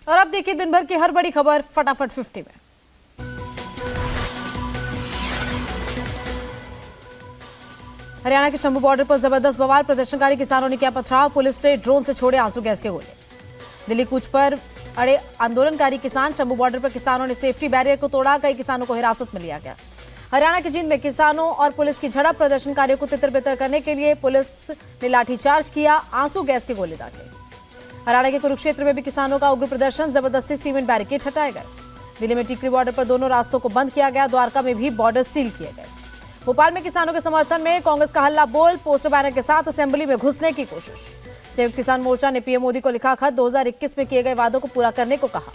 और अब देखिए दिन भर की हर बड़ी खबर फटाफट 50 में। हरियाणा के चंबू बॉर्डर पर जबरदस्त बवाल, प्रदर्शनकारी किसानों ने किया पथराव, पुलिस ने ड्रोन से छोड़े आंसू गैस के गोले। दिल्ली कूच पर अड़े आंदोलनकारी किसान, चंबू बॉर्डर पर किसानों ने सेफ्टी बैरियर को तोड़ा, कई किसानों को हिरासत में लिया गया। हरियाणा के जींद में किसानों और पुलिस की झड़प, प्रदर्शनकारियों को तितर बितर करने के लिए पुलिस ने लाठीचार्ज किया, आंसू गैस के गोले दागे। हरियाणा के कुरुक्षेत्र में भी किसानों का उग्र प्रदर्शन, जबरदस्ती सीमेंट बैरिकेड हटाए गए। दिल्ली में टिकरी बॉर्डर पर दोनों रास्तों को बंद किया गया, द्वारका में भी बॉर्डर सील किए गए। भोपाल में किसानों के समर्थन में कांग्रेस का हल्ला बोल, पोस्टर बैनर के साथ असेंबली में घुसने की कोशिश। संयुक्त किसान मोर्चा ने पीएम मोदी को लिखा खत, 2021 में किए गए वादों को पूरा करने को कहा।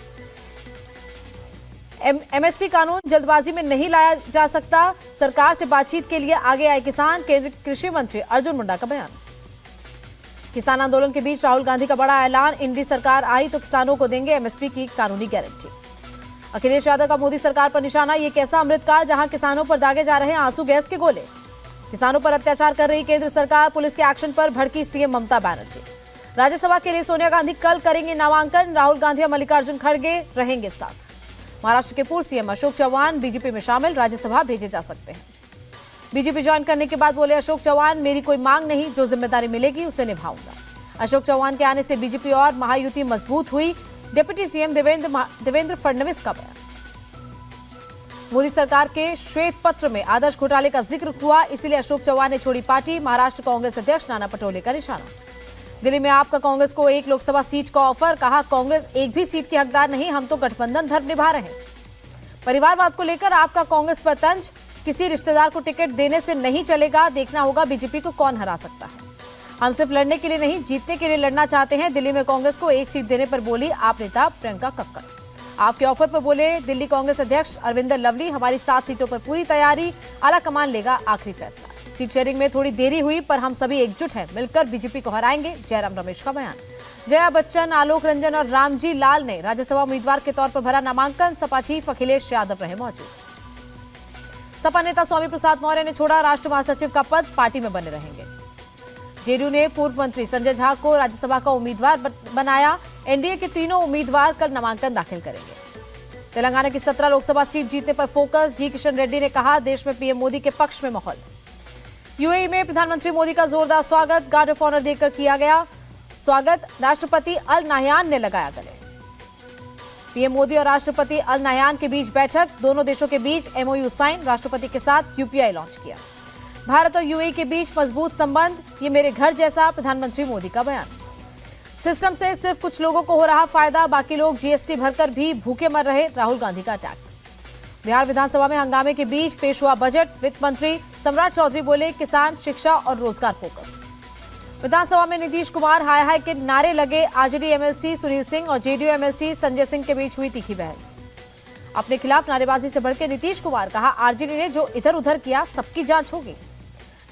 एमएसपी कानून जल्दबाजी में नहीं लाया जा सकता, सरकार से बातचीत के लिए आगे आए किसान, केंद्रीय कृषि मंत्री अर्जुन मुंडा का बयान। किसान आंदोलन के बीच राहुल गांधी का बड़ा ऐलान, इंडी सरकार आई तो किसानों को देंगे एमएसपी की कानूनी गारंटी। अखिलेश यादव का मोदी सरकार पर निशाना, ये कैसा अमृतकाल जहां किसानों पर दागे जा रहे हैं आंसू गैस के गोले। किसानों पर अत्याचार कर रही केंद्र सरकार, पुलिस के एक्शन पर भड़की सीएम ममता बनर्जी। राज्यसभा के लिए सोनिया गांधी कल करेंगे नामांकन, राहुल गांधी और मल्लिकार्जुन खड़गे रहेंगे साथ। महाराष्ट्र के पूर्व सीएम अशोक चौहान बीजेपी में शामिल, राज्यसभा भेजे जा सकते हैं। बीजेपी ज्वाइन करने के बाद बोले अशोक चौहान, मेरी कोई मांग नहीं, जो जिम्मेदारी मिलेगी उसे निभाऊंगा। अशोक चौहान के आने से बीजेपी और महायुति मजबूत हुई, डिप्टी सीएम देवेंद्र फडणवीस का बयान। मोदी सरकार के श्वेत पत्र में आदर्श घोटाले का जिक्र हुआ, इसीलिए अशोक चौहान ने छोड़ी पार्टी, महाराष्ट्र कांग्रेस अध्यक्ष नाना पटोले का निशाना। दिल्ली में आपका कांग्रेस को एक लोकसभा सीट का ऑफर, कहा कांग्रेस एक भी सीट की हकदार नहीं, हम तो गठबंधन धर्म निभा रहे हैं। परिवारवाद को लेकर आपका कांग्रेस पर तंज, किसी रिश्तेदार को टिकट देने से नहीं चलेगा, देखना होगा बीजेपी को कौन हरा सकता है। हम सिर्फ लड़ने के लिए नहीं, जीतने के लिए लड़ना चाहते हैं। दिल्ली में कांग्रेस को एक सीट देने पर बोली आप नेता प्रियंका कक्कड़। आपके ऑफर पर बोले दिल्ली कांग्रेस अध्यक्ष अरविंदर लवली, हमारी 7 सीटों पर पूरी तैयारी, आला कमान लेगा आखिरी फैसला। सीट शेयरिंग में थोड़ी देरी हुई पर हम सभी एकजुट हैं, मिलकर बीजेपी को हराएंगे, जयराम रमेश का बयान। जया बच्चन, आलोक रंजन और रामजी लाल ने राज्यसभा उम्मीदवार के तौर पर भरा नामांकन, सपा चीफ अखिलेश यादव रहे मौजूद। सपा नेता स्वामी प्रसाद मौर्य ने छोड़ा राष्ट्र महासचिव का पद, पार्टी में बने रहेंगे। जेडीयू ने पूर्व मंत्री संजय झा को राज्यसभा का उम्मीदवार बनाया, एनडीए के तीनों उम्मीदवार कल नामांकन दाखिल करेंगे। तेलंगाना की 17 लोकसभा सीट जीतने पर फोकस, जी किशन रेड्डी ने कहा देश में पीएम मोदी के पक्ष में माहौल। यूएई में प्रधानमंत्री मोदी का जोरदार स्वागत, गार्ड ऑफ ऑनर देकर किया गया स्वागत, राष्ट्रपति अल नाह्यान ने लगाया गले। पीएम मोदी और राष्ट्रपति अल नाह्यान के बीच बैठक, दोनों देशों के बीच एमओयू साइन, राष्ट्रपति के साथ यूपीआई लॉन्च किया। भारत और यूएई के बीच मजबूत संबंध, ये मेरे घर जैसा, प्रधानमंत्री मोदी का बयान। सिस्टम से सिर्फ कुछ लोगों को हो रहा फायदा, बाकी लोग जीएसटी भरकर भी भूखे मर रहे, राहुल गांधी का अटैक। बिहार विधानसभा में हंगामे के बीच पेश हुआ बजट, वित्त मंत्री सम्राट चौधरी बोले किसान, शिक्षा और रोजगार फोकस। विधानसभा में नीतीश कुमार हाय हाय के नारे लगे, आरजेडी एमएलसी सुनील सिंह और जेडीयू एमएलसी संजय सिंह के बीच हुई तीखी बहस। अपने खिलाफ नारेबाजी से भड़के नीतीश कुमार, कहा आरजेडी ने जो इधर उधर किया सबकी जांच होगी।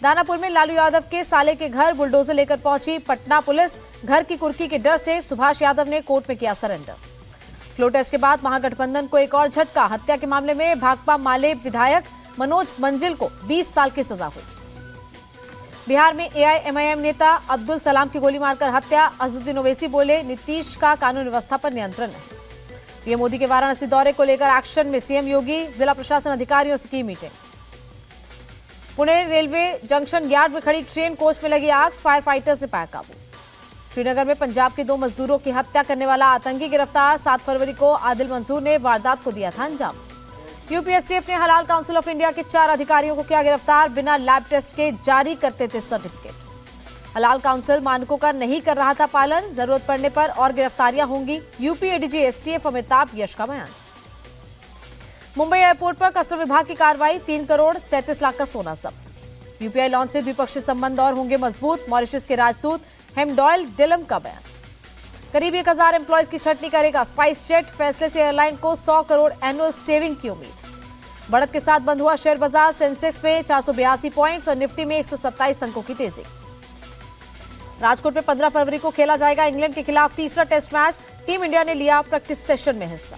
दानापुर में लालू यादव के साले के घर बुलडोजर लेकर पहुंची पटना पुलिस, घर की कुर्की के डर से सुभाष यादव ने कोर्ट में किया सरेंडर। फ्लो टेस्ट के बाद महागठबंधन को एक और झटका, हत्या के मामले में भाकपा माले विधायक मनोज मंजिल को 20 साल की सजा हुई। बिहार में एआईएमआईएम नेता अब्दुल सलाम की गोली मारकर हत्या, असदुद्दीन ओवैसी बोले नीतीश का कानून व्यवस्था पर नियंत्रण नहीं। पीएम मोदी के वाराणसी दौरे को लेकर एक्शन में सीएम योगी, जिला प्रशासन अधिकारियों से की meeting. Pune railway junction yard में खड़ी ट्रेन कोच में लगी आग, फायर फाइटर्स ने पाया काबू। श्रीनगर में पंजाब के 2 मजदूरों की हत्या करने वाला आतंकी गिरफ्तार, 7 फरवरी को आदिल मंसूर ने वारदात को दिया था अंजाम। यूपीएसटीएफ ने हलाल काउंसिल ऑफ इंडिया के 4 अधिकारियों को किया गिरफ्तार, बिना लैब टेस्ट के जारी करते थे सर्टिफिकेट। हलाल काउंसिल मानकों का नहीं कर रहा था पालन, जरूरत पड़ने पर और गिरफ्तारियां होंगी, यूपी एडीजी एसटीएफ अमिताभ यश का बयान। मुंबई एयरपोर्ट पर कस्टम विभाग की कार्रवाई, 3 करोड़ 37 लाख का सोना जब्त। यूपीआई लॉन्च से द्विपक्षीय संबंध और होंगे मजबूत, मॉरिशस के राजदूत हेमडॉयल डिलम का बयान। करीब 1000 एम्प्लॉयज की छटनी करेगा स्पाइस जेट, फैसले से एयरलाइन को 100 करोड़ एनुअल सेविंग की उम्मीद। बढ़त के साथ बंद हुआ शेयर बाजार, सेंसेक्स में 482 पॉइंट्स और निफ्टी में 127 अंकों की तेजी। राजकोट में 15 फरवरी को खेला जाएगा इंग्लैंड के खिलाफ तीसरा टेस्ट मैच, टीम इंडिया ने लिया प्रैक्टिस सेशन में हिस्सा।